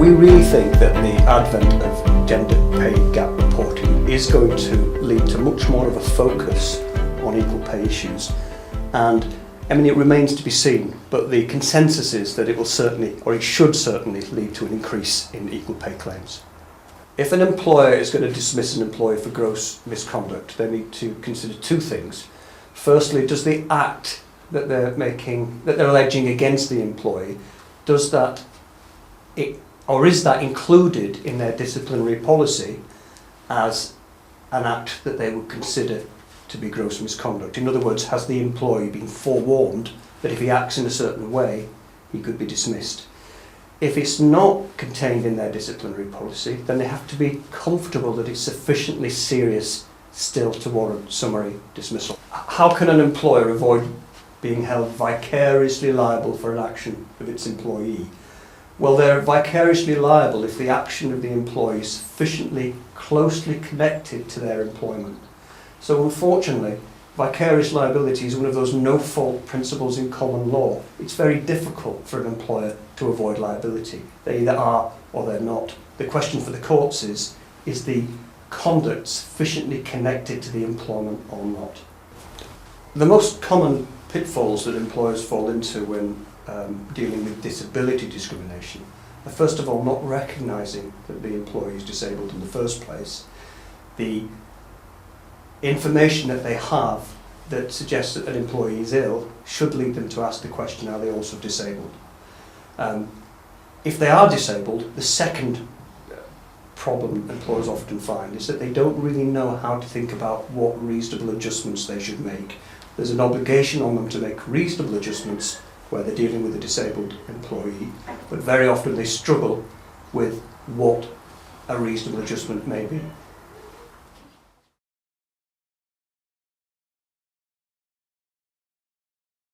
We really think that the advent of gender pay gap reporting is going to lead to much more of a focus on equal pay issues, and it remains to be seen, but the consensus is that it will certainly, or it should certainly, lead to an increase in equal pay claims. If an employer is going to dismiss an employee for gross misconduct, they need to consider two things. Firstly, does the act that they're alleging against the employee, is that included in their disciplinary policy as an act that they would consider to be gross misconduct? In other words, has the employee been forewarned that if he acts in a certain way, he could be dismissed? If it's not contained in their disciplinary policy, then they have to be comfortable that it's sufficiently serious still to warrant summary dismissal. How can an employer avoid being held vicariously liable for an action of its employee? Well, they're vicariously liable if the action of the employee is sufficiently closely connected to their employment. So unfortunately, vicarious liability is one of those no-fault principles in common law. It's very difficult for an employer to avoid liability. They either are or they're not. The question for the courts is the conduct sufficiently connected to the employment or not? The most common pitfalls that employers fall into when dealing with disability discrimination are, first of all, not recognising that the employee is disabled in the first place. The information that they have that suggests that an employee is ill should lead them to ask the question, are they also disabled? If they are disabled, the second problem employers often find is that they don't really know how to think about what reasonable adjustments they should make. There's an obligation on them to make reasonable adjustments where they're dealing with a disabled employee, but very often they struggle with what a reasonable adjustment may be.